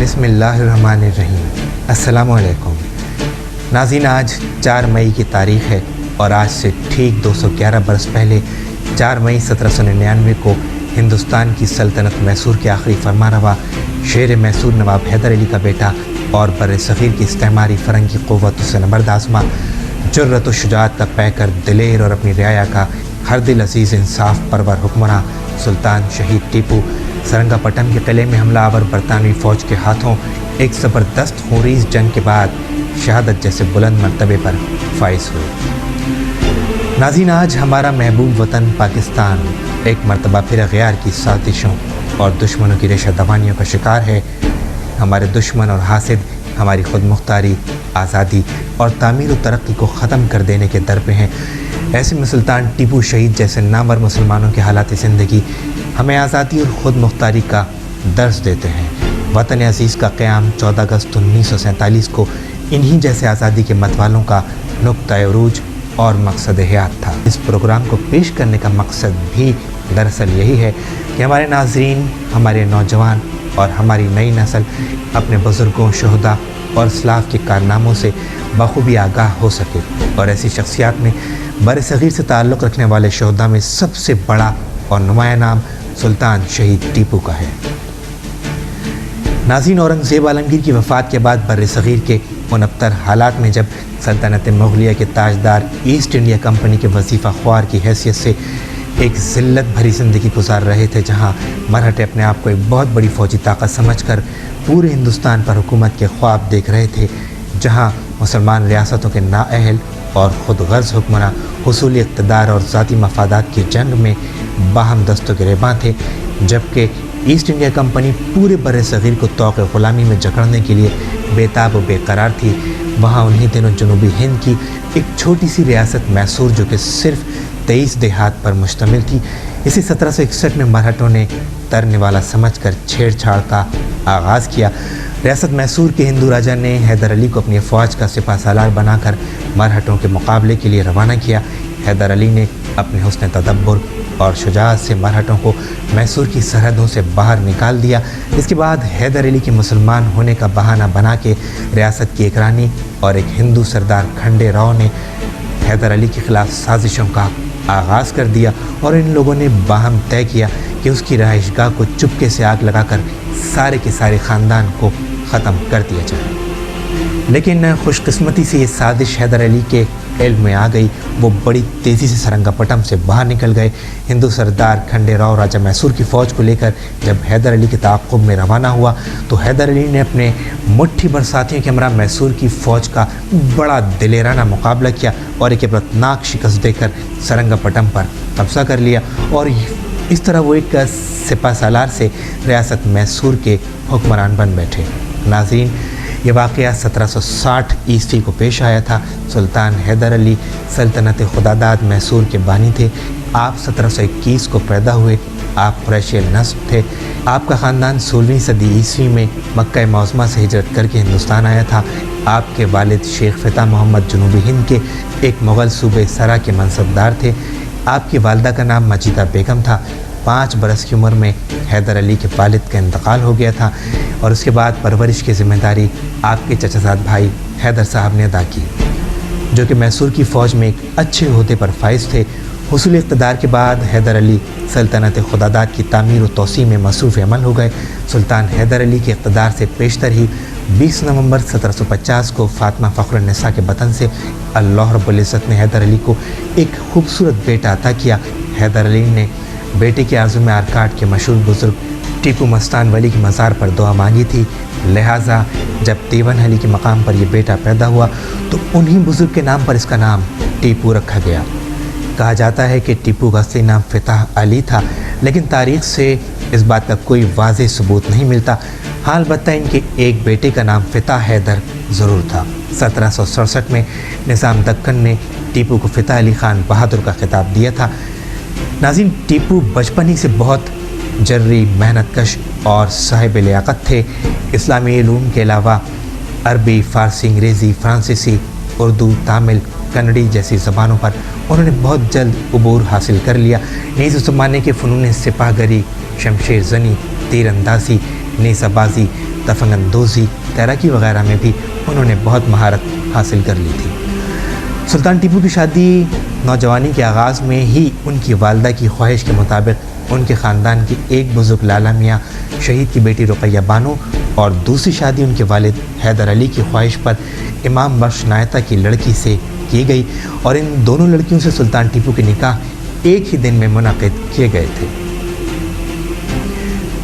بسم اللہ الرحمن الرحیم۔ السلام علیکم ناظرین، آج 4 مئی کی تاریخ ہے اور آج سے ٹھیک 211 برس پہلے 4 مئی 1799 کو ہندوستان کی سلطنت میسور کے آخری فرمانروا شیر میسور نواب حیدر علی کا بیٹا اور بر صغیر کی استعماری فرنگی قوت سے نبرد آزما، جرت و شجاعت کا پیکر، دلیر اور اپنی رعایا کا ہر دل عزیز انصاف پرور حکمراں سلطان شہید ٹیپو سرنگا پٹم کے قلعے میں حملہ آور برطانوی فوج کے ہاتھوں ایک زبردست خونریز جنگ کے بعد شہادت جیسے بلند مرتبے پر فائز ہوئے۔ ناظرین، آج ہمارا محبوب وطن پاکستان ایک مرتبہ پھر اغیار کی سازشوں اور دشمنوں کی ریشہ دوانیوں کا شکار ہے۔ ہمارے دشمن اور حاسد ہماری خود مختاری، آزادی اور تعمیر و ترقی کو ختم کر دینے کے در پہ ہیں۔ ایسے میں سلطان ٹیپو شہید جیسے نامور مسلمانوں کے حالات زندگی ہمیں آزادی اور خود مختاری کا درس دیتے ہیں۔ وطن عزیز کا قیام 14 اگست 1947 کو انہی جیسے آزادی کے متوالوں کا نقطہ عروج اور مقصد حیات تھا۔ اس پروگرام کو پیش کرنے کا مقصد بھی دراصل یہی ہے کہ ہمارے ناظرین، ہمارے نوجوان اور ہماری نئی نسل اپنے بزرگوں، شہداء اور اسلاف کے کارناموں سے بخوبی آگاہ ہو سکے، اور ایسی شخصیات میں بر صغیر سے تعلق رکھنے والے شہداء میں سب سے بڑا اور نمایاں نام سلطان شہید ٹیپو کا ہے۔ ناظرین، اورنگزیب عالمگیر کی وفات کے بعد بر صغیر کے ان ابتر حالات میں جب سلطنت مغلیہ کے تاجدار ایسٹ انڈیا کمپنی کے وظیفہ خوار کی حیثیت سے ایک ذلت بھری زندگی گزار رہے تھے، جہاں مرہٹے اپنے آپ کو ایک بہت بڑی فوجی طاقت سمجھ کر پورے ہندوستان پر حکومت کے خواب دیکھ رہے تھے، جہاں مسلمان ریاستوں کے نااہل اور خود غرض حکمراں حصول اقتدار اور ذاتی مفادات کی جنگ میں باہم دست و گریباں تھے، جبکہ ایسٹ انڈیا کمپنی پورے بر صغیر کو طوق غلامی میں جکڑنے کے لیے بےتاب و بے قرار تھی، وہاں انہی دنوں جنوبی ہند کی ایک چھوٹی سی ریاست میسور جو کہ صرف 23 دیہات پر مشتمل تھی، اسی 1761 میں مرہٹوں نے ترنے والا سمجھ کر چھیڑ چھاڑ کا آغاز کیا۔ ریاست میسور کے ہندو راجہ نے حیدر علی کو اپنی فوج کا سپہ سالار بنا کر مرہٹوں کے مقابلے کے لیے روانہ کیا۔ حیدر علی نے اپنے حسن تدبر اور شجاعت سے مرہٹوں کو میسور کی سرحدوں سے باہر نکال دیا۔ اس کے بعد حیدر علی کے مسلمان ہونے کا بہانہ بنا کے ریاست کی ایک رانی اور ایک ہندو سردار کھنڈے راؤ نے حیدر علی کے خلاف سازشوں کا آغاز کر دیا، اور ان لوگوں نے باہم طے کیا کہ اس کی رہائش گاہ کو چپکے سے آگ لگا کر سارے کے سارے خاندان کو ختم کر دیا جائے۔ لیکن خوش قسمتی سے یہ سازش حیدر علی کے علم میں آ گئی۔ وہ بڑی تیزی سے سرنگا پٹم سے باہر نکل گئے۔ ہندو سردار کھنڈے راؤ راجہ میسور کی فوج کو لے کر جب حیدر علی کے تعاقب میں روانہ ہوا تو حیدر علی نے اپنے مٹھی بھر ساتھیوں کے ہمراہ میسور کی فوج کا بڑا دلیرانہ مقابلہ کیا اور ایک عبرتناک شکست دے کر سرنگا پٹم پر قبضہ کر لیا، اور اس طرح وہ ایک سپہ سالار سے ریاست میسور کے حکمران بن بیٹھے۔ ناظرین، یہ واقعہ 1760 عیسوی کو پیش آیا تھا۔ سلطان حیدر علی سلطنت خداداد میسور کے بانی تھے۔ آپ 1721 کو پیدا ہوئے۔ آپ قریشی نسب تھے۔ آپ کا خاندان 16ویں صدی عیسوی میں مکہ معظمہ سے ہجرت کر کے ہندوستان آیا تھا۔ آپ کے والد شیخ فتح محمد جنوبی ہند کے ایک مغل صوبے سرا کے منصبدار تھے۔ آپ کی والدہ کا نام مجیدہ بیگم تھا۔ 5 برس کی عمر میں حیدر علی کے والد کا انتقال ہو گیا تھا، اور اس کے بعد پرورش کی ذمہ داری آپ کے چچا زاد بھائی حیدر صاحب نے ادا کی، جو کہ میسور کی فوج میں ایک اچھے عہدے پر فائز تھے۔ حصول اقتدار کے بعد حیدر علی سلطنت خداداد کی تعمیر و توسیع میں مصروف عمل ہو گئے۔ سلطان حیدر علی کے اقتدار سے پیشتر ہی 20 نومبر 1750 کو فاطمہ فخر النساء کے بطن سے اللہ رب العزت نے حیدر علی کو ایک خوبصورت بیٹا عطا کیا۔ حیدر علی نے بیٹے کے عازم آرکاٹ کے مشہور بزرگ ٹیپو مستان ولی کی مزار پر دعا مانگی تھی، لہٰذا جب دیون علی کے مقام پر یہ بیٹا پیدا ہوا تو انہی بزرگ کے نام پر اس کا نام ٹیپو رکھا گیا۔ کہا جاتا ہے کہ ٹیپو کا اصلی نام فتح علی تھا، لیکن تاریخ سے اس بات کا کوئی واضح ثبوت نہیں ملتا۔ ہاں، البتہ ان کے ایک بیٹے کا نام فتح حیدر ضرور تھا۔ 1767 میں نظام دکن نے ٹیپو کو فتح علی خان بہادر کا خطاب دیا تھا۔ ناظرین، ٹیپو بچپن ہی سے بہت جرری، محنت کش اور صاحب لیاقت تھے۔ اسلامی علوم کے علاوہ عربی، فارسی، انگریزی، فرانسیسی، اردو، تامل، کنڑی جیسی زبانوں پر انہوں نے بہت جلد عبور حاصل کر لیا۔ نیز اس زمانے کے فنون سپاہ گری، شمشیر زنی، تیر اندازی، نیزہ بازی، تفنگ اندوزی، تیراکی وغیرہ میں بھی انہوں نے بہت مہارت حاصل کر لی تھی۔ سلطان ٹیپو کی شادی نوجوانی کے آغاز میں ہی ان کی والدہ کی خواہش کے مطابق ان کے خاندان کے ایک بزرگ لالا میاں شہید کی بیٹی رقیہ بانو اور دوسری شادی ان کے والد حیدر علی کی خواہش پر امام بخش نائتہ کی لڑکی سے کی گئی اور ان دونوں لڑکیوں سے سلطان ٹیپو کے نکاح ایک ہی دن میں منعقد کیے گئے تھے۔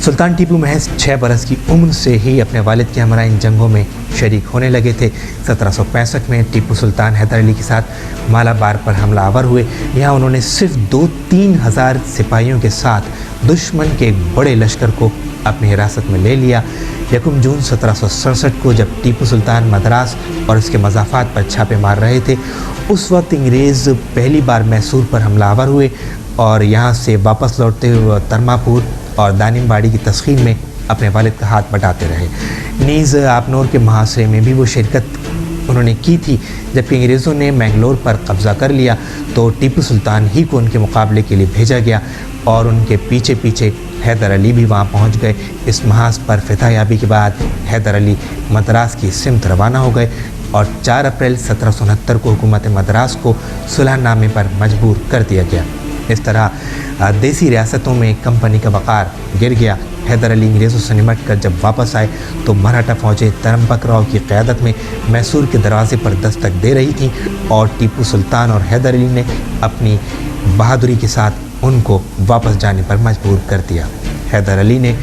سلطان ٹیپو محض 6 برس کی عمر سے ہی اپنے والد کے ہمراہ ان جنگوں میں شریک ہونے لگے تھے۔ 1765 میں ٹیپو سلطان حیدر علی کے ساتھ مالابار پر حملہ آور ہوئے۔ یہاں انہوں نے صرف 2-3 ہزار سپاہیوں کے ساتھ دشمن کے ایک بڑے لشکر کو اپنی حراست میں لے لیا۔ 1 جون 1767 کو جب ٹیپو سلطان مدراس اور اس کے مضافات پر چھاپے مار رہے تھے، اس وقت انگریز پہلی بار میسور پر حملہ آور ہوئے اور یہاں سے واپس لوٹتے ہوئے ترماپور اور دانم باڑی کی تسخیر میں اپنے والد کا ہاتھ بٹاتے رہے۔ نیز آبنور کے محاصرے میں بھی وہ شرکت انہوں نے کی تھی۔ جبکہ انگریزوں نے مینگلور پر قبضہ کر لیا تو ٹیپو سلطان ہی کو ان کے مقابلے کے لیے بھیجا گیا اور ان کے پیچھے پیچھے حیدر علی بھی وہاں پہنچ گئے۔ اس محاذ پر فتح یابی کے بعد حیدر علی مدراس کی سمت روانہ ہو گئے اور 4 اپریل 1769 کو حکومت مدراس کو صلح نامے پر مجبور کر دیا گیا۔ اس طرح دیسی ریاستوں میں کمپنی کا وقار گر گیا۔ حیدر علی انگریزوں سے نمٹ کر جب واپس آئے تو مراٹھا فوجیں ترمبک راؤ کی قیادت میں میسور کے دروازے پر دستک دے رہی تھیں اور ٹیپو سلطان اور حیدر علی نے اپنی بہادری کے ساتھ ان کو واپس جانے پر مجبور کر دیا۔ حیدر علی نے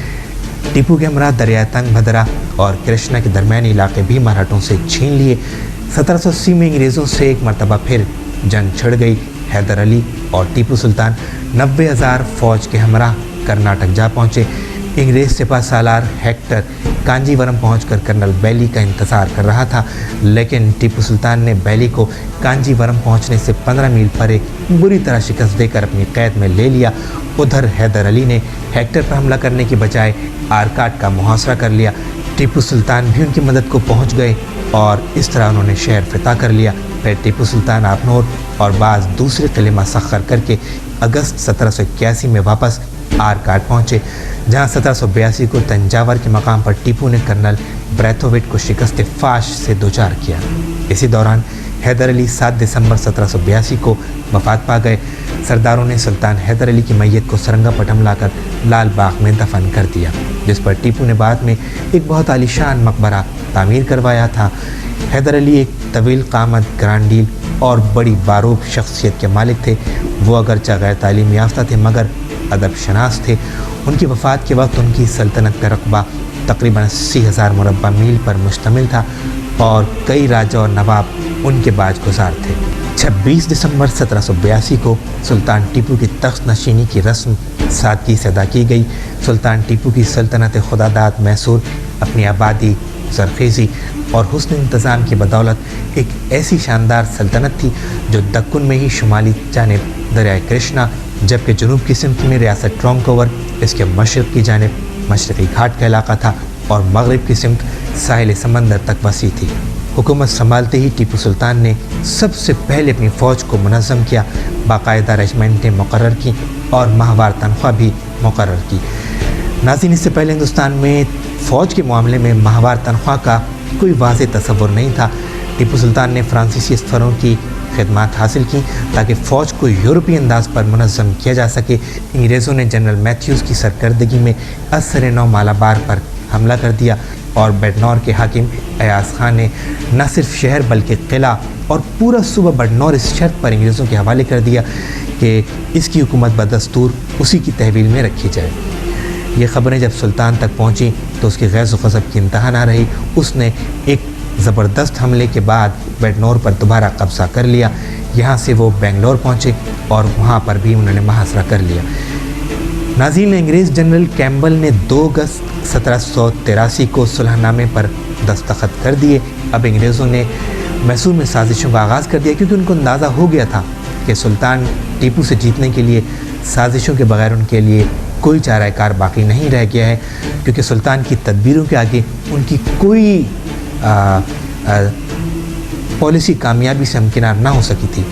ٹیپو کے ہمراہ دریائے تنگ بھدرا اور کرشنا کے درمیانی علاقے بھی مراٹھوں سے چھین لیے۔ 1780 میں انگریزوں سے ایک مرتبہ پھر جنگ چھڑ گئی۔ حیدر علی اور ٹیپو سلطان 90,000 فوج کے ہمراہ کرناٹک جا پہنچے۔ انگریز سپہ سالار ہیکٹر کانجی ورم پہنچ کر کرنل بیلی کا انتظار کر رہا تھا، لیکن ٹیپو سلطان نے بیلی کو کانجی ورم پہنچنے سے 15 میل پرے بری طرح شکست دے کر اپنی قید میں لے لیا۔ ادھر حیدر علی نے ہیکٹر پر حملہ کرنے کی بجائے آرکاٹ کا محاصرہ کر لیا۔ ٹیپو سلطان بھی ان کی مدد کو پہنچ گئے اور اس طرح انہوں نے شہر فتح کر لیا۔ پھر ٹیپو سلطان آبنور اور بعض دوسرے قلعے مسخر کر کے اگست 1781 میں واپس آرکاٹ پہنچے، جہاں 1782 کو تنجاور کے مقام پر ٹیپو نے کرنل بریتھووٹ کو شکست فاش سے دوچار کیا۔ اسی دوران حیدر علی 7 دسمبر 1782 کو وفات پا گئے۔ سرداروں نے سلطان حیدر علی کی میت کو سرنگا پٹم لا کر لال باغ میں دفن کر دیا، جس پر ٹیپو نے بعد میں ایک بہت عالیشان مقبرہ تعمیر کروایا تھا۔ حیدر علی ایک طویل قامت، گرانڈیل اور بڑی باروب شخصیت کے مالک تھے۔ وہ اگرچہ غیر تعلیم یافتہ تھے مگر ادب شناس تھے۔ ان کی وفات کے وقت ان کی سلطنت کا رقبہ تقریباً 80,000 مربع میل پر مشتمل تھا اور کئی راجا اور نواب ان کے باج گزار تھے۔ 26 دسمبر 1782 کو سلطان ٹیپو کی تخت نشینی کی رسم سادگی سے ادا کی گئی۔ سلطان ٹیپو کی سلطنت خداداد میسور اپنی آبادی، زرخیزی اور حسن انتظام کی بدولت ایک ایسی شاندار سلطنت تھی جو دکن میں ہی شمالی جانب دریائے کرشنا، جبکہ جنوب کی سمت میں ریاست ٹرونکور، اس کے مشرق کی جانب مشرقی گھاٹ کا علاقہ تھا اور مغرب کی سمت ساحل سمندر تک وسیع تھی۔ حکومت سنبھالتے ہی ٹیپو سلطان نے سب سے پہلے اپنی فوج کو منظم کیا، باقاعدہ ریجمنٹیں مقرر کی اور ماہوار تنخواہ بھی مقرر کی۔ ناظرین، اس سے پہلے ہندوستان میں فوج کے معاملے میں ماہوار تنخواہ کا کوئی واضح تصور نہیں تھا۔ ٹیپو سلطان نے فرانسیسی اسفروں کی خدمات حاصل کی تاکہ فوج کو یورپی انداز پر منظم کیا جا سکے۔ انگریزوں نے جنرل میتھیوز کی سرکردگی میں اثر نو مالابار پر حملہ کر دیا اور بڈنور کے حاکم ایاز خان نے نہ صرف شہر بلکہ قلعہ اور پورا صوبہ بڈنور اس شرط پر انگریزوں کے حوالے کر دیا کہ اس کی حکومت بدستور اسی کی تحویل میں رکھی جائے۔ یہ خبریں جب سلطان تک پہنچیں تو اس کی غیظ و غضب کی انتہا نہ رہی۔ اس نے ایک زبردست حملے کے بعد بڈنور پر دوبارہ قبضہ کر لیا۔ یہاں سے وہ بنگلور پہنچے اور وہاں پر بھی انہوں نے محاصرہ کر لیا۔ ناظرین، انگریز جنرل کیمبل نے 2 اگست 1783 کو صلح نامے پر دستخط کر دیے۔ اب انگریزوں نے میسور میں سازشوں کا آغاز کر دیا کیونکہ ان کو اندازہ ہو گیا تھا کہ سلطان ٹیپو سے جیتنے کے لیے سازشوں کے بغیر ان کے لیے کوئی چارہ کار باقی نہیں رہ گیا ہے، کیونکہ سلطان کی تدبیروں کے آگے ان کی کوئی پالیسی کامیابی سے ہمکنار نہ ہو سکی تھی۔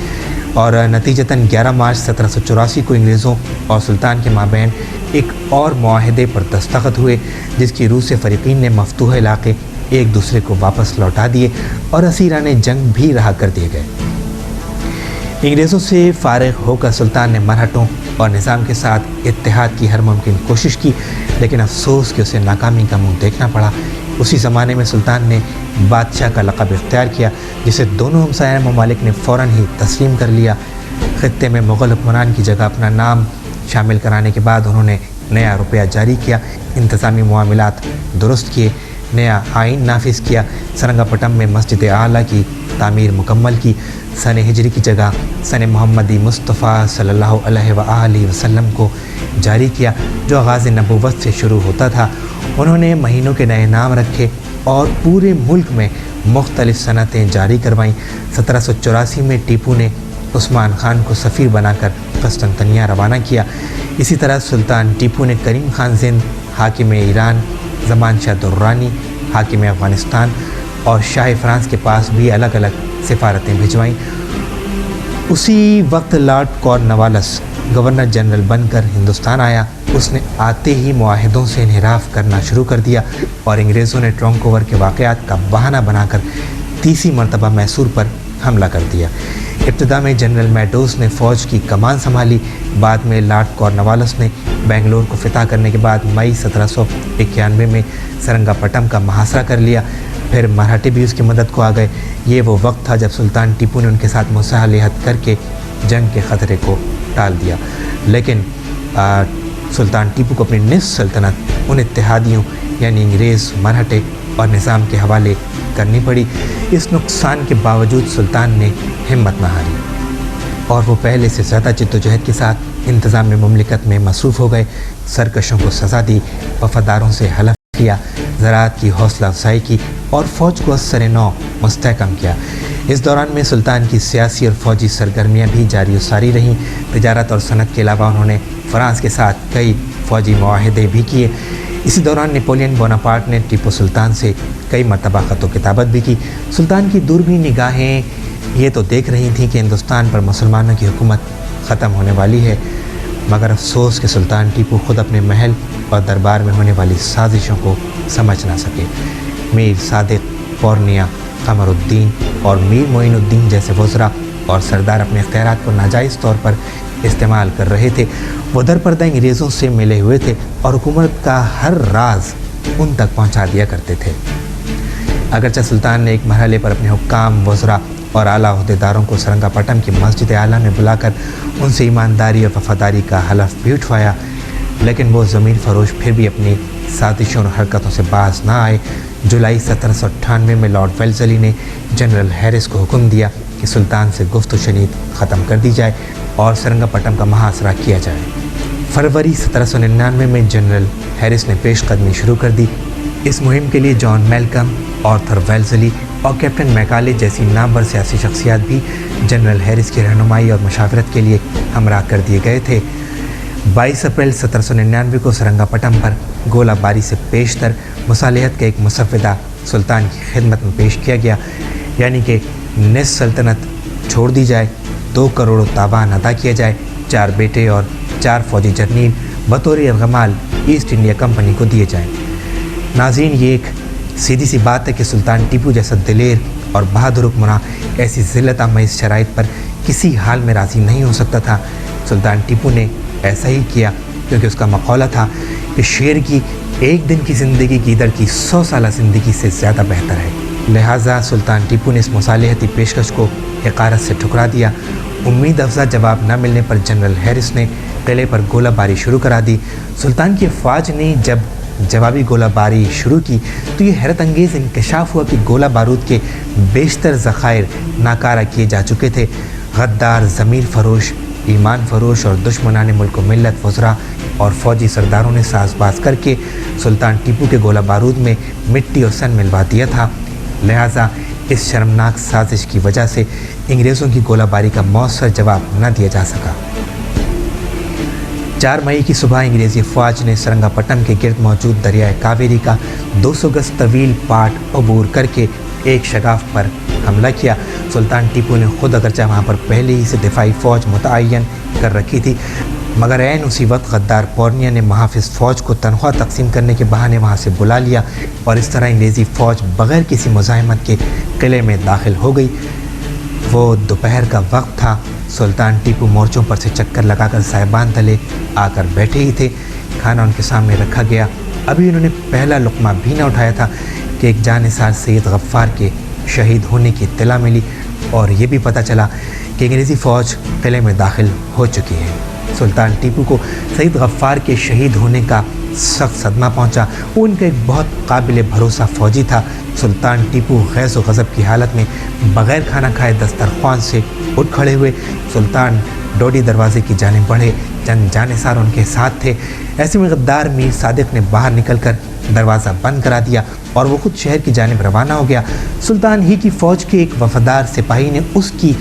اور نتیجتاً 11 مارچ 1784 کو انگریزوں اور سلطان کے مابین ایک اور معاہدے پر دستخط ہوئے، جس کی روح سے فریقین نے مفتوح علاقے ایک دوسرے کو واپس لوٹا دیے اور اسیران جنگ بھی رہا کر دیے گئے۔ انگریزوں سے فارغ ہو کر سلطان نے مرہٹوں اور نظام کے ساتھ اتحاد کی ہر ممکن کوشش کی، لیکن افسوس کہ اسے ناکامی کا منہ دیکھنا پڑا۔ اسی زمانے میں سلطان نے بادشاہ کا لقب اختیار کیا، جسے دونوں ہمسایہ ممالک نے فوراً ہی تسلیم کر لیا۔ خطے میں مغل حکمران کی جگہ اپنا نام شامل کرانے کے بعد انہوں نے نیا روپیہ جاری کیا، انتظامی معاملات درست کیے، نیا آئین نافذ کیا، سرنگا پٹم میں مسجد اعلیٰ کی تعمیر مکمل کی، سن ہجری کی جگہ سن محمدی مصطفیٰ صلی اللہ علیہ وآلہ وسلم کو جاری کیا، جو آغاز نبوت سے شروع ہوتا تھا۔ انہوں نے مہینوں کے نئے نام رکھے اور پورے ملک میں مختلف صنعتیں جاری کروائیں۔ 1784 میں ٹیپو نے عثمان خان کو سفیر بنا کر قسطنطنیہ روانہ کیا۔ اسی طرح سلطان ٹیپو نے کریم خان زند، حاکم ایران زمان شاہ دررانی، حاکم افغانستان اور شاہ فرانس کے پاس بھی الگ الگ سفارتیں بھجوائیں۔ اسی وقت لارڈ کارنوالیس گورنر جنرل بن کر ہندوستان آیا۔ اس نے آتے ہی معاہدوں سے انحراف کرنا شروع کر دیا اور انگریزوں نے ٹرانکوور کے واقعات کا بہانہ بنا کر تیسری مرتبہ میسور پر حملہ کر دیا۔ ابتدا میں جنرل میڈوز نے فوج کی کمان سنبھالی، بعد میں لارڈ کارنوالیس نے بنگلور کو فتح کرنے کے بعد مئی 1791 میں سرنگا پٹم کا محاصرہ کر لیا۔ پھر مراٹھے بھی اس کی مدد کو آ گئے۔ یہ وہ وقت تھا جب سلطان ٹیپو نے ان کے ساتھ مصالحت کر کے جنگ کے خطرے کو ٹال دیا، لیکن سلطان ٹیپو کو اپنی نصف سلطنت ان اتحادیوں یعنی انگریز، مرہٹے اور نظام کے حوالے کرنی پڑی۔ اس نقصان کے باوجود سلطان نے ہمت نہ ہاری اور وہ پہلے سے زیادہ جدوجہد کے ساتھ انتظام مملکت میں مصروف ہو گئے۔ سرکشوں کو سزا دی، وفاداروں سے حلف کیا، زراعت کی حوصلہ افزائی کی اور فوج کو اثر نو مستحکم کیا۔ اس دوران میں سلطان کی سیاسی اور فوجی سرگرمیاں بھی جاری و ساری رہیں۔ تجارت اور صنعت کے علاوہ انہوں نے فرانس کے ساتھ کئی فوجی معاہدے بھی کیے۔ اسی دوران نیپولین بوناپارٹ نے ٹیپو سلطان سے کئی مرتبہ خط و کتابت بھی کی۔ سلطان کی دوربین نگاہیں یہ تو دیکھ رہی تھیں کہ ہندوستان پر مسلمانوں کی حکومت ختم ہونے والی ہے، مگر افسوس کہ سلطان ٹیپو خود اپنے محل اور دربار میں ہونے والی سازشوں کو سمجھ نہ سکے۔ میر صادق، پورنیہ، قمر الدین اور میر معین الدین جیسے وزراء اور سردار اپنے اختیارات کو ناجائز طور پر استعمال کر رہے تھے۔ وہ درپردہ انگریزوں سے ملے ہوئے تھے اور حکومت کا ہر راز ان تک پہنچا دیا کرتے تھے۔ اگرچہ سلطان نے ایک مرحلے پر اپنے حکام، وزراء اور اعلیٰ عہدیداروں کو سرنگا پٹم کی مسجد اعلیٰ میں بلا کر ان سے ایمانداری اور وفاداری کا حلف بھی اٹھوایا، لیکن وہ ضمیر فروش پھر بھی اپنی سازشوں اور حرکتوں سے باز نہ آئے۔ جولائی 1798 میں لارڈ ویلزلی نے جنرل ہیرس کو حکم دیا کہ سلطان سے گفت و شنید ختم کر دی جائے اور سرنگا پٹم کا محاصرہ کیا جائے۔ فروری 1799 میں جنرل ہیرس نے پیش قدمی شروع کر دی۔ اس مہم کے لیے جان میلکم، آرتھر ویلزلی اور کیپٹن میکالے جیسی نامور سیاسی شخصیات بھی جنرل ہیرس کی رہنمائی اور مشاورت کے لیے ہمراہ کر دیے گئے تھے۔ 22 اپریل 1799 کو سرنگا پٹم پر گولہ باری سے پیشتر مصالحت کا ایک مسودہ سلطان کی خدمت میں پیش کیا گیا، یعنی کہ نصف سلطنت چھوڑ دی جائے، 2 کروڑ تاوان ادا کیا جائے، 4 بیٹے اور 4 فوجی جرنیل بطور ارغمال ایسٹ انڈیا کمپنی کو دیے جائیں۔ ناظرین، یہ ایک سیدھی سی بات ہے کہ سلطان ٹیپو جیسا دلیر اور بہادر حکمراں ایسی ذلت آمیز شرائط پر کسی حال میں راضی نہیں ہو سکتا تھا۔ سلطان ٹیپو نے ایسا ہی کیا کیونکہ اس کا مقولہ تھا کہ شیر کی ایک دن کی زندگی گیدڑ کی 100 سالہ زندگی سے زیادہ بہتر ہے۔ لہٰذا سلطان ٹیپو نے اس مصالحتی پیشکش کو حقارت سے ٹھکرا دیا۔ امید افزا جواب نہ ملنے پر جنرل ہیرس نے قلعے پر گولہ باری شروع کرا دی۔ سلطان کی افواج نے جب جوابی گولہ باری شروع کی تو یہ حیرت انگیز انکشاف ہوا کہ گولہ بارود کے بیشتر ذخائر ناکارہ کیے جا چکے تھے۔ غدار، ضمیر فروش، ایمان فروش اور دشمنان ملک و ملت وزراء اور فوجی سرداروں نے ساز باز کر کے سلطان ٹیپو کے گولہ بارود میں مٹی اور سن ملوا دیا تھا۔ لہٰذا اس شرمناک سازش کی وجہ سے انگریزوں کی گولہ باری کا مؤثر جواب نہ دیا جا سکا۔ 4 مئی کی صبح انگریزی افواج نے سرنگا پٹم کے گرد موجود دریائے کاویری کا 200 گز طویل پاٹ عبور کر کے ایک شگاف پر حملہ کیا۔ سلطان ٹیپو نے خود اگرچہ وہاں پر پہلے ہی سے دفاعی فوج متعین کر رکھی تھی، مگر عین اسی وقت غدار پورنیا نے محافظ فوج کو تنخواہ تقسیم کرنے کے بہانے وہاں سے بلا لیا اور اس طرح انگریزی فوج بغیر کسی مزاحمت کے قلعے میں داخل ہو گئی۔ وہ دوپہر کا وقت تھا۔ سلطان ٹیپو مورچوں پر سے چکر لگا کر صاحبان تلے آ کر بیٹھے ہی تھے۔ کھانا ان کے سامنے رکھا گیا۔ ابھی انہوں نے پہلا لقمہ بھی نہ اٹھایا تھا کہ ایک جانثار سید غفار کے شہید ہونے کی اطلاع ملی اور یہ بھی پتہ چلا کہ انگریزی فوج قلعے میں داخل ہو چکی ہے۔ سلطان ٹیپو کو سید غفار کے شہید ہونے کا سخت صدمہ پہنچا۔ وہ ان کا ایک بہت قابل بھروسہ فوجی تھا۔ سلطان ٹیپو غیظ و غضب کی حالت میں بغیر کھانا کھائے دسترخوان سے اٹھ کھڑے ہوئے۔ سلطان ڈوڈی دروازے کی جانب بڑھے، چند جانثار ان کے ساتھ تھے۔ ایسے میں غدار میر صادق نے باہر نکل کر دروازہ بند کرا دیا اور وہ خود شہر کی جانب روانہ ہو گیا۔ سلطان ہی کی فوج کے ایک وفادار سپاہی نے اس کی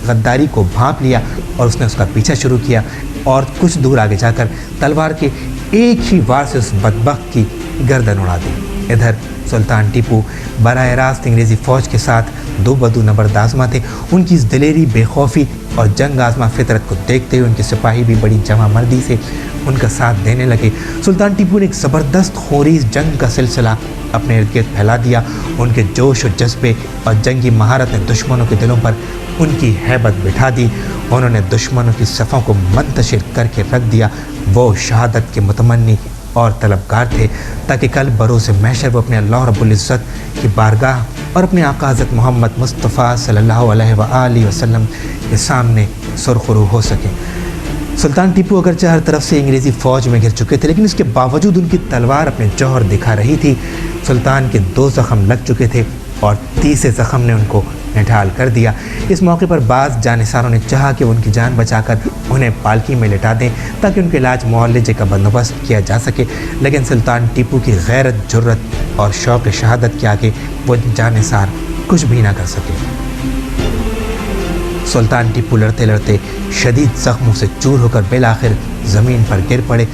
غداری کو بھانپ لیا اور اس نے اس کا پیچھا شروع کیا اور کچھ دور آگے جا کر تلوار کے ایک ہی وار سے اس بدبخت کی گردن اڑا دی۔ ادھر سلطان ٹیپو براہ راست انگریزی فوج کے ساتھ دو بدو نبرد آزما تھے۔ ان کی اس دلیری، بے خوفی اور جنگ آزما فطرت کو دیکھتے ہوئے ان کے سپاہی بھی بڑی جمع مردی سے ان کا ساتھ دینے لگے۔ سلطان ٹیپو نے ایک زبردست خوریز جنگ کا سلسلہ اپنے ارد گرد پھیلا دیا۔ ان کے جوش و جذبے اور جنگی مہارت نے دشمنوں کے دلوں پر ان کی ہیبت بٹھا دی۔ انہوں نے دشمنوں کی صفوں کو منتشر کر کے رکھ دیا۔ وہ شہادت کے متمنی اور طلبگار تھے تاکہ کل بروز محشر وہ اپنے اللہ رب العزت کی بارگاہ اور اپنے آقا حضرت محمد مصطفیٰ صلی اللہ علیہ وآلہ وسلم کے سامنے سرخرو ہو سکیں۔ سلطان ٹیپو اگرچہ ہر طرف سے انگریزی فوج میں گر چکے تھے، لیکن اس کے باوجود ان کی تلوار اپنے جوہر دکھا رہی تھی۔ سلطان کے 2 زخم لگ چکے تھے اور تیسرے زخم نے ان کو نڈھال کر دیا۔ اس موقع پر بعض جانثاروں نے چاہا کہ وہ ان کی جان بچا کر انہیں پالکی میں لٹا دیں تاکہ ان کے علاج معالجے کا بندوبست کیا جا سکے، لیکن سلطان ٹیپو کی غیرت، جرت اور شوق شہادت کے آگے وہ جانثار کچھ بھی نہ کر سکے۔ سلطان ٹیپو لڑتے لڑتے شدید زخموں سے چور ہو کر بالآخر زمین پر گر پڑے۔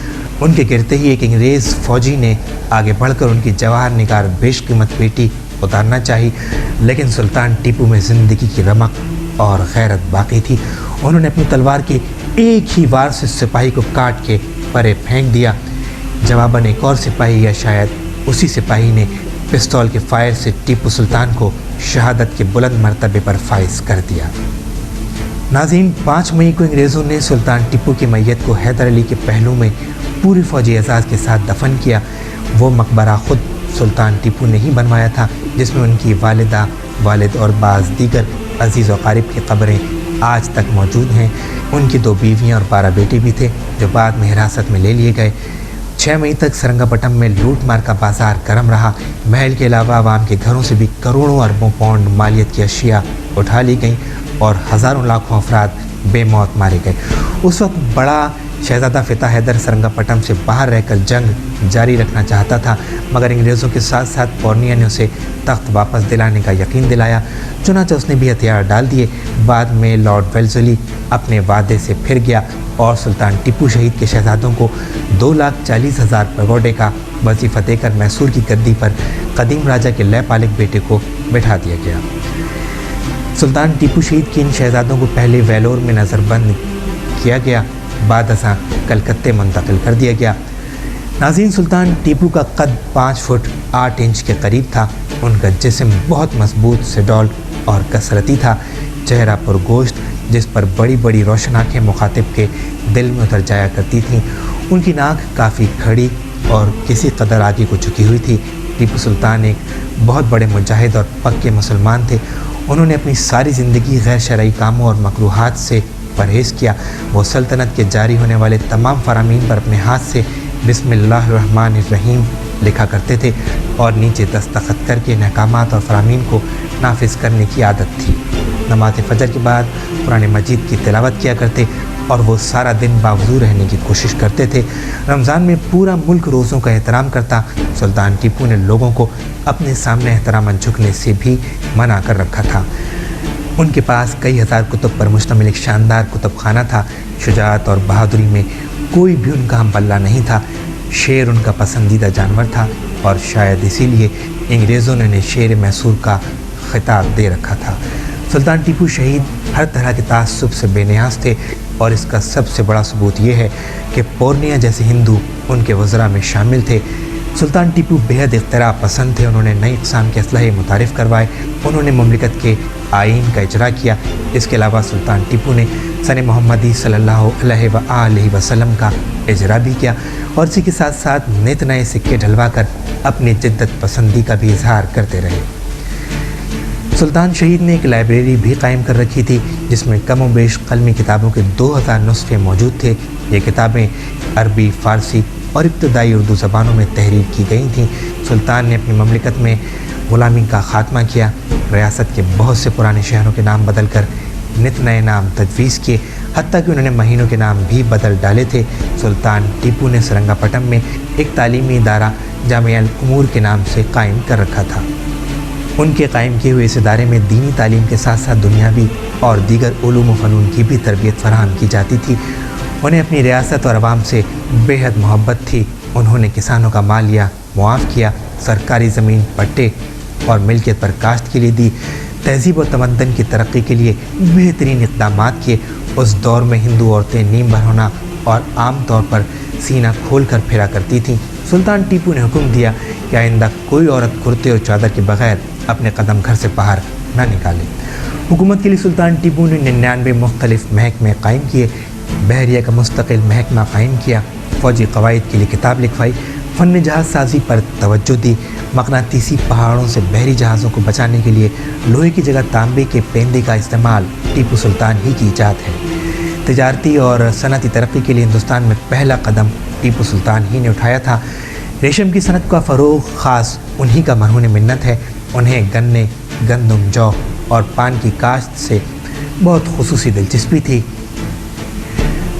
ان کے گرتے ہی ایک انگریز فوجی نے آگے بڑھ کر ان کی جواہر نگار بیش قیمت بیٹی اتارنا چاہی، لیکن سلطان ٹیپو میں زندگی کی رمق اور غیرت باقی تھی۔ انہوں نے اپنی تلوار کے ایک ہی وار سے سپاہی کو کاٹ کے پرے پھینک دیا۔ جواباً ایک اور سپاہی یا شاید اسی سپاہی نے پستول کے فائر سے ٹیپو سلطان کو شہادت کے بلند مرتبے پر فائز کر دیا۔ ناظرین، 5 مئی کو انگریزوں نے سلطان ٹیپو کی میت کو حیدر علی کے پہلو میں پوری فوجی اعزاز کے ساتھ دفن کیا۔ وہ مقبرہ خود سلطان ٹیپو نے ہی بنوایا تھا، جس میں ان کی والدہ، والد اور بعض دیگر عزیز و اقارب کی قبریں آج تک موجود ہیں۔ ان کی 2 بیویاں اور 12 بیٹے بھی تھے جو بعد میں حراست میں لے لیے گئے۔ 6 مئی تک سرنگا پٹم میں لوٹ مار کا بازار گرم رہا۔ محل کے علاوہ عوام کے گھروں سے بھی کروڑوں اربوں پاؤنڈ مالیت کی اشیاء اٹھا لی گئیں اور ہزاروں لاکھوں افراد بے موت مارے گئے۔ اس وقت بڑا شہزادہ فتح حیدر سرنگا پٹم سے باہر رہ کر جنگ جاری رکھنا چاہتا تھا، مگر انگریزوں کے ساتھ ساتھ پورنیا نے اسے تخت واپس دلانے کا یقین دلایا، چنانچہ اس نے بھی ہتھیار ڈال دیے۔ بعد میں لارڈ ویلزلی اپنے وعدے سے پھر گیا اور سلطان ٹیپو شہید کے شہزادوں کو 2,40,000 پیگوڈے کا وظیفہ دے کر میسور کی گدی پر قدیم راجہ کے لے پالک بیٹے کو بٹھا دیا گیا۔ سلطان ٹیپو شہید کے ان شہزادوں کو پہلے ویلور میں نظر بند کیا گیا، بعد ازاں کلکتے منتقل کر دیا گیا۔ ناظرین، سلطان ٹیپو کا قد 5 فٹ 8 انچ کے قریب تھا۔ ان کا جسم بہت مضبوط، سڈول اور کثرتی تھا۔ چہرہ پرگوشت جس پر بڑی بڑی روشن آنکھیں مخاطب کے دل میں اتر جایا کرتی تھیں۔ ان کی ناک کافی کھڑی اور کسی قدر آگے کو جھکی ہوئی تھی۔ ٹیپو سلطان ایک بہت بڑے مجاہد اور پکے مسلمان تھے۔ انہوں نے اپنی ساری زندگی غیر شرعی کاموں اور مکروہات سے پرہیز کیا۔ وہ سلطنت کے جاری ہونے والے تمام فرامین پر اپنے ہاتھ سے بسم اللہ الرحمن الرحیم لکھا کرتے تھے اور نیچے دستخط کر کے ان احکامات اور فرامین کو نافذ کرنے کی عادت تھی۔ نماز فجر کے بعد قرآن مجید کی تلاوت کیا کرتے اور وہ سارا دن باوضو رہنے کی کوشش کرتے تھے۔ رمضان میں پورا ملک روزوں کا احترام کرتا۔ سلطان ٹیپو نے لوگوں کو اپنے سامنے احتراماً جھکنے سے بھی منع کر رکھا تھا۔ ان کے پاس کئی ہزار کتب پر مشتمل ایک شاندار کتب خانہ تھا۔ شجاعت اور بہادری میں کوئی بھی ان کا ہم پلہ نہیں تھا۔ شیر ان کا پسندیدہ جانور تھا اور شاید اسی لیے انگریزوں نے انہیں شیر میسور کا خطاب دے رکھا تھا۔ سلطان ٹیپو شہید ہر طرح کے تعصب سے بے نیاز تھے، اور اس کا سب سے بڑا ثبوت یہ ہے کہ پورنیا جیسے ہندو ان کے وزراء میں شامل تھے۔ سلطان ٹیپو بیحد اختراع پسند تھے، انہوں نے نئی اقسام کے اسلحے متعارف کروائے، انہوں نے مملکت کے آئین کا اجرا کیا۔ اس کے علاوہ سلطان ٹیپو نے سن محمدی صلی اللہ علیہ وآلہ وسلم کا اجرا بھی کیا، اور اسی کے ساتھ ساتھ نت نئے سکے ڈھلوا کر اپنی جدت پسندی کا بھی اظہار کرتے رہے۔ سلطان شہید نے ایک لائبریری بھی قائم کر رکھی تھی، جس میں کم و بیش قلمی کتابوں کے 2000 نسخے موجود تھے۔ یہ کتابیں عربی، فارسی اور ابتدائی اردو زبانوں میں تحریر کی گئی تھیں۔ سلطان نے اپنی مملکت میں غلامی کا خاتمہ کیا، ریاست کے بہت سے پرانے شہروں کے نام بدل کر نت نئے نام تجویز کیے، حتیٰ کہ انہوں نے مہینوں کے نام بھی بدل ڈالے تھے۔ سلطان ٹیپو نے سرنگا پٹم میں ایک تعلیمی ادارہ جامعہ الامور کے نام سے قائم کر رکھا تھا۔ ان کے قائم کیے ہوئے اس ادارے میں دینی تعلیم کے ساتھ ساتھ دنیاوی اور دیگر علوم و فنون کی بھی تربیت فراہم کی جاتی تھی۔ انہیں اپنی ریاست اور عوام سے بے حد محبت تھی۔ انہوں نے کسانوں کا مالیہ معاف کیا، سرکاری زمین پٹے اور ملکیت پر کاشت کے لیے دی، تہذیب و تمدن کی ترقی کے لیے بہترین اقدامات کیے۔ اس دور میں ہندو عورتیں نیم برہنہ اور عام طور پر سینہ کھول کر پھرا کرتی تھیں۔ سلطان ٹیپو نے حکم دیا کہ آئندہ کوئی عورت کرتے اور چادر کے بغیر اپنے قدم گھر سے باہر نہ نکالے۔ حکومت کے لیے سلطان ٹیپو نے 99 مختلف محکمے قائم کیے، بحریہ کا مستقل محکمہ قائم کیا، فوجی قواعد کے لیے کتاب لکھوائی، فن جہاز سازی پر توجہ دی، مقناطیسی پہاڑوں سے بحری جہازوں کو بچانے کے لیے لوہے کی جگہ تانبے کے پیندے کا استعمال ٹیپو سلطان ہی کی ایجاد ہے۔ تجارتی اور صنعتی ترقی کے لیے ہندوستان میں پہلا قدم ٹیپو سلطان ہی نے اٹھایا تھا۔ ریشم کی صنعت کا فروغ خاص انہی کا مرہون منت ہے۔ انہیں گنے، گندم، جو اور پان کی کاشت سے بہت خصوصی دلچسپی تھی۔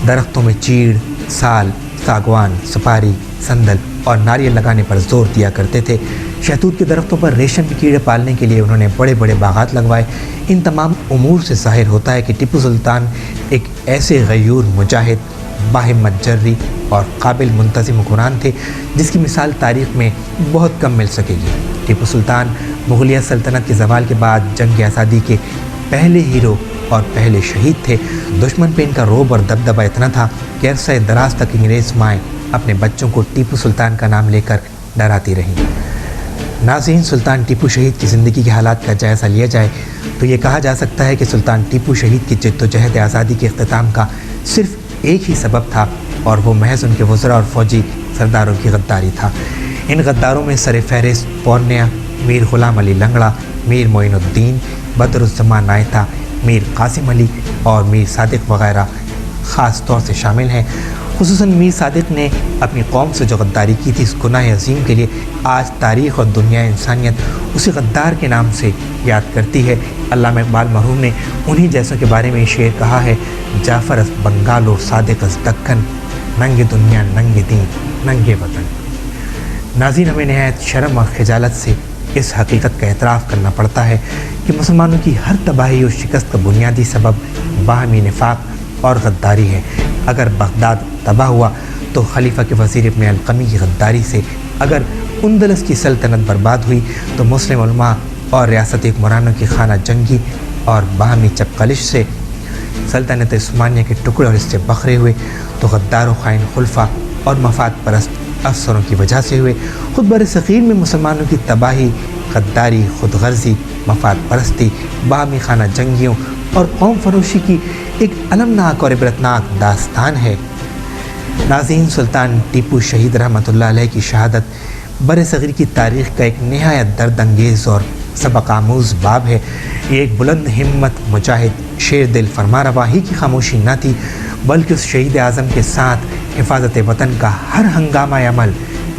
درختوں میں چیڑ، سال، ساگوان، سپاری، سندل اور ناریل لگانے پر زور دیا کرتے تھے۔ شہتوت کے درختوں پر ریشم کے کیڑے پالنے کے لیے انہوں نے بڑے بڑے باغات لگوائے۔ ان تمام امور سے ظاہر ہوتا ہے کہ ٹیپو سلطان ایک ایسے غیور مجاہد، باہمت جری اور قابل منتظم حکمران تھے جس کی مثال تاریخ میں بہت کم مل سکے گی۔ ٹیپو سلطان مغلیہ سلطنت کے زوال کے بعد جنگ آزادی کے پہلے ہیرو اور پہلے شہید تھے۔ دشمن پہ ان کا رعب اور دبدبہ اتنا تھا کہ عرصہ دراز تک انگریز مائیں اپنے بچوں کو ٹیپو سلطان کا نام لے کر ڈراتی رہیں۔ ناظرین، سلطان ٹیپو شہید کی زندگی کے حالات کا جائزہ لیا جائے تو یہ کہا جا سکتا ہے کہ سلطان ٹیپو شہید کی جد و جہد آزادی کے اختتام کا صرف ایک ہی سبب تھا، اور وہ محض ان کے وزراء اور فوجی سرداروں کی غداری تھا۔ ان غداروں میں سر فہرست پورنیا، میر غلام علی لنگڑا، میر معین الدین، بدر الزمان نائتا، میر قاسم علی اور میر صادق وغیرہ خاص طور سے شامل ہیں۔ خصوصاً میر صادق نے اپنی قوم سے جو غداری کی تھی، اس گناہ عظیم کے لیے آج تاریخ اور دنیا انسانیت اسی غدار کے نام سے یاد کرتی ہے۔ علامہ اقبال مرحوم نے انہی جیسوں کے بارے میں یہ شعر کہا ہے: جعفر از بنگال و صادق از دکن، ننگ دنیا ننگ دین ننگ وطن۔ ناظرین، ہمیں نہایت شرم اور خجالت سے اس حقیقت کا اعتراف کرنا پڑتا ہے کہ مسلمانوں کی ہر تباہی اور شکست کا بنیادی سبب باہمی نفاق اور غداری ہے۔ اگر بغداد تباہ ہوا تو خلیفہ کے وزیر ابن القمی کی غداری سے، اگر اندلس کی سلطنت برباد ہوئی تو مسلم علماء اور ریاست حکمرانوں کی خانہ جنگی اور باہمی چپقلش سے، سلطنت عثمانیہ کے ٹکڑے اور حصے بکھرے ہوئے تو غدار و خائن خلفاء اور مفاد پرست افسروں کی وجہ سے ہوئے۔ خود بر صغیر میں مسلمانوں کی تباہی غداری، خود غرضی، مفاد پرستی، باہمی خانہ جنگیوں اور قوم فروشی کی ایک المناک اور عبرتناک داستان ہے۔ ناظرین، سلطان ٹیپو شہید رحمۃ اللہ علیہ کی شہادت بر صغیر کی تاریخ کا ایک نہایت درد انگیز اور سبق آموز باب ہے۔ یہ ایک بلند ہمت مجاہد، شیر دل فرمانروا ہی کی خاموشی نہ تھی، بلکہ اس شہید اعظم کے ساتھ حفاظت وطن کا ہر ہنگامہ عمل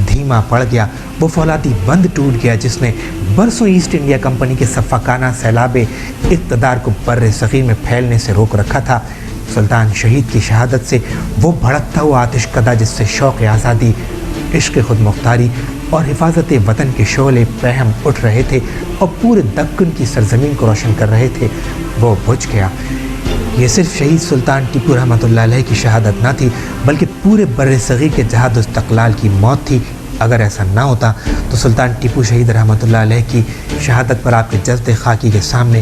دھیما پڑ گیا۔ وہ فولادی بند ٹوٹ گیا جس نے برسوں ایسٹ انڈیا کمپنی کے سفاکانہ سیلاب اقتدار کو بر صغیر میں پھیلنے سے روک رکھا تھا۔ سلطان شہید کی شہادت سے وہ بھڑکتا ہوا آتش کدہ جس سے شوق آزادی، عشق خود مختاری اور حفاظت وطن کے شعلے پہم اٹھ رہے تھے اور پورے دکن کی سرزمین کو روشن کر رہے تھے، وہ بجھ گیا۔ یہ صرف شہید سلطان ٹیپو رحمۃ اللہ علیہ کی شہادت نہ تھی، بلکہ پورے بر صغیر کے جہاد و استقلال کی موت تھی۔ اگر ایسا نہ ہوتا تو سلطان ٹیپو شہید رحمۃ اللہ علیہ کی شہادت پر آپ کے جسد خاکی کے سامنے